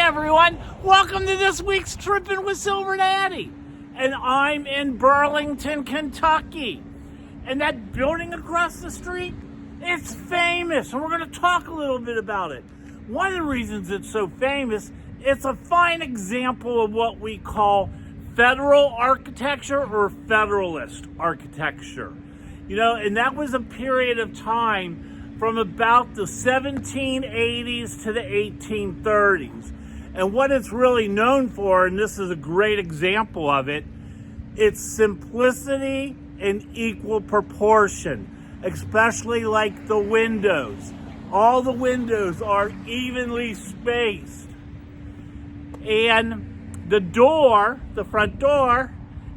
everyone, welcome to this week's Trippin with Silver Daddy. And I'm in Burlington, Kentucky. And that building across the street, it's famous. And we're going to talk a little bit about it. One of the reasons it's so famous, it's a fine example of what we call federal architecture or federalist architecture. You know, and that was a period of time from about the 1780s to the 1830s. And what it's really known for, and this is a great example of it, it's simplicity and equal proportion, especially like the windows. All the windows are evenly spaced. And the door, the front door,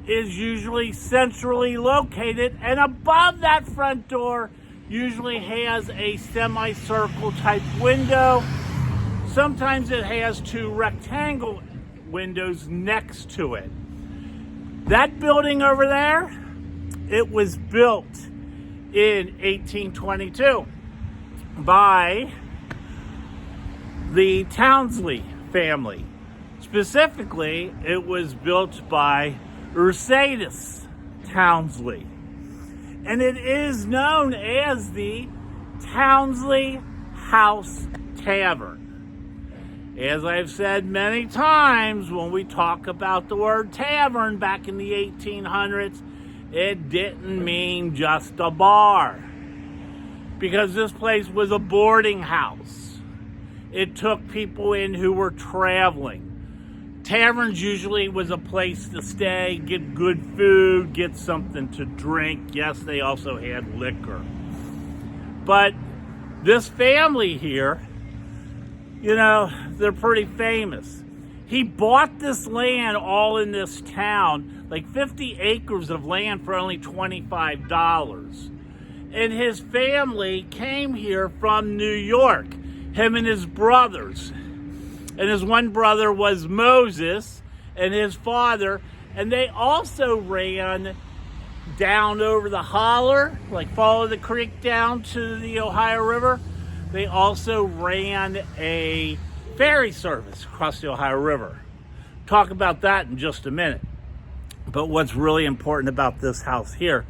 is usually centrally located, and above that front door usually has a semicircle type window. Sometimes it has two rectangle windows next to it. That building over there, it was built in 1822 by the Tousey family. Specifically, it was built by Tousey Tousey. And it is known as the Tousey House Tavern. As I've said many times, when we talk about the word tavern back in the 1800s, it didn't mean just a bar. Because this place was a boarding house. It took people in who were traveling. Taverns usually was a place to stay, get good food, get something to drink. Yes, they also had liquor. But this family here, you know, they're pretty famous. He bought this land all in this town, like 50 acres of land for only $25. And his family came here from New York, him and his brothers. And his one brother was Moses, and his father, and they also ran down over the holler, like follow the creek down to the Ohio River. They also ran a ferry service across the Ohio River. Talk about that in just a minute. But what's really important about this house here,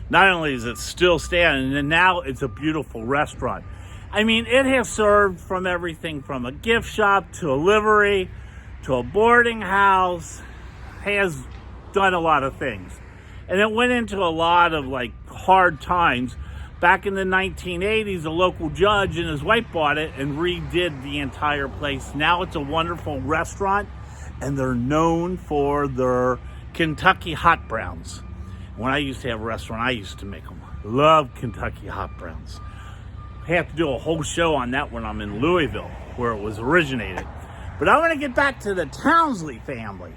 not only is it still standing, and now it's a beautiful restaurant. I mean, it has served from everything from a gift shop to a livery to a boarding house, has done a lot of things. And it went into a lot of like hard times. Back in the 1980s, a local judge and his wife bought it and redid the entire place. Now it's a wonderful restaurant, and they're known for their Kentucky hot browns. When I used to have a restaurant, I used to make them. Love Kentucky hot browns. I have to do a whole show on that when I'm in Louisville, where it was originated. But I want to get back to the Tousey family.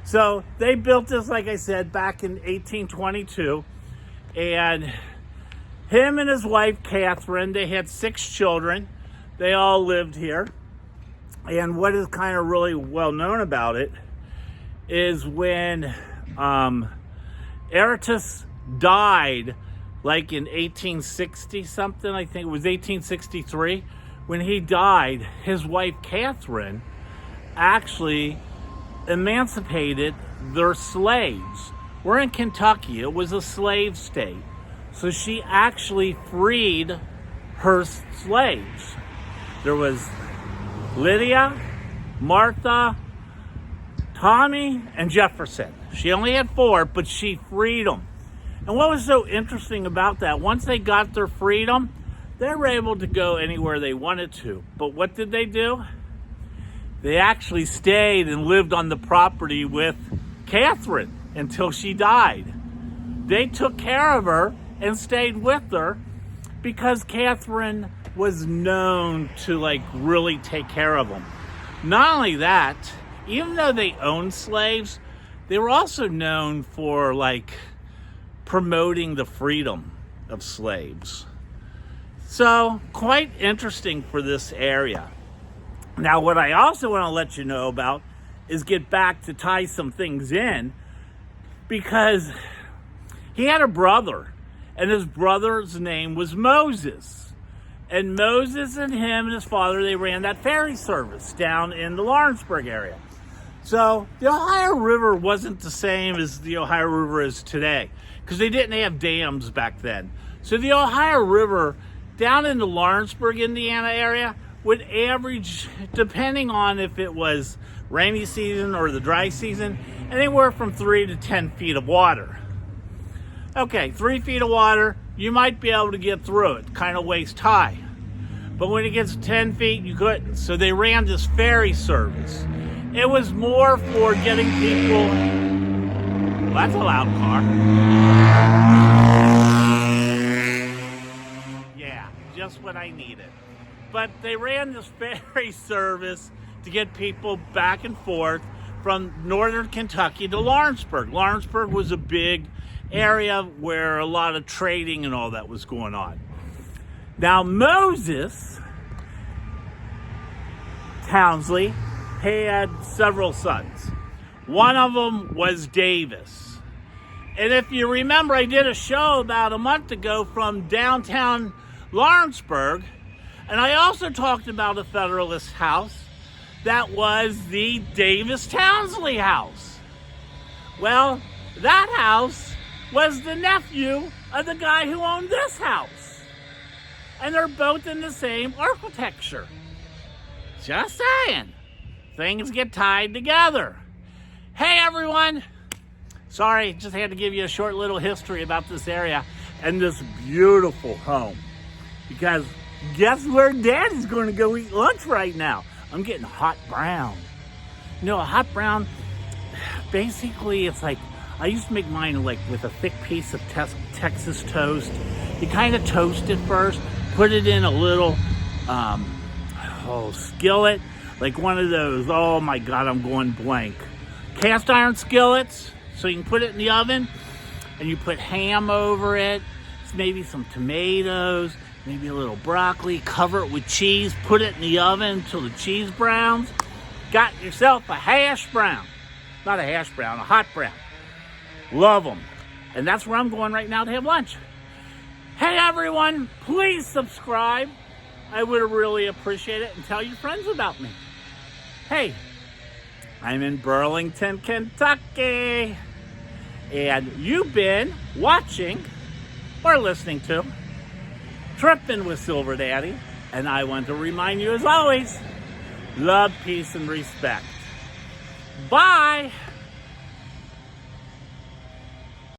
So they built this, like I said, back in 1822. And him and his wife, Catherine, they had 6 children. They all lived here. And what is kind of really well known about it is when Eratus died, like in 1860 something, I think it was 1863, when he died, his wife Catherine actually emancipated their slaves. We're in Kentucky, it was a slave state. So she actually freed her slaves. There was Lydia, Martha, Tommy, and Jefferson. She only had 4, but she freed them. And what was so interesting about that, once they got their freedom, they were able to go anywhere they wanted to. But what did they do? They actually stayed and lived on the property with Catherine until she died. They took care of her and stayed with her because Catherine was known to like really take care of them. Not only that, even though they owned slaves, they were also known for like promoting the freedom of slaves. So quite interesting for this area. Now, what I also want to let you know about is get back to tie some things in, because he had a brother, and his brother's name was Moses. And Moses and him and his father, they ran that ferry service down in the Lawrenceburg area. So the Ohio River wasn't the same as the Ohio River is today, because they didn't have dams back then. So the Ohio River down in the Lawrenceburg, Indiana area would average, depending on if it was rainy season or the dry season, anywhere from 3 to 10 feet of water. Okay, 3 feet of water, you might be able to get through it, kind of waist high. But when it gets 10 feet, you couldn't. So they ran this ferry service. It was more for getting people... Well, that's a loud car. Yeah, just what I needed. But they ran this ferry service to get people back and forth from northern Kentucky to Lawrenceburg. Lawrenceburg was a big area where a lot of trading and all that was going on. Now, Moses Tousey had several sons. One of them was Davis. And if you remember, I did a show about a month ago from downtown Lawrenceburg, and I also talked about a Federalist house that was the Davis Townsley house. Well, that house was the nephew of the guy who owned this house. And they're both in the same architecture. Just saying. Things get tied together. Hey everyone. Sorry, just had to give you a short little history about this area and this beautiful home. Because guess where Daddy's going to go eat lunch right now? I'm getting hot brown. You know, a hot brown, basically it's like, I used to make mine like with a thick piece of Texas toast. You kind of toast it first, put it in a little skillet, like one of those, oh my God, I'm going blank. Cast iron skillets, so you can put it in the oven, and you put ham over it, maybe some tomatoes, maybe a little broccoli, cover it with cheese, put it in the oven until the cheese browns. Got yourself a hash brown. Not a hash brown, a hot brown. Love them. And that's where I'm going right now to have lunch. Hey everyone, please subscribe. I would really appreciate it, and tell your friends about me. Hey, I'm in Burlington, Kentucky. And you've been watching or listening to Trippin with Silver Daddy. And I want to remind you, as always, love, peace, and respect. Bye.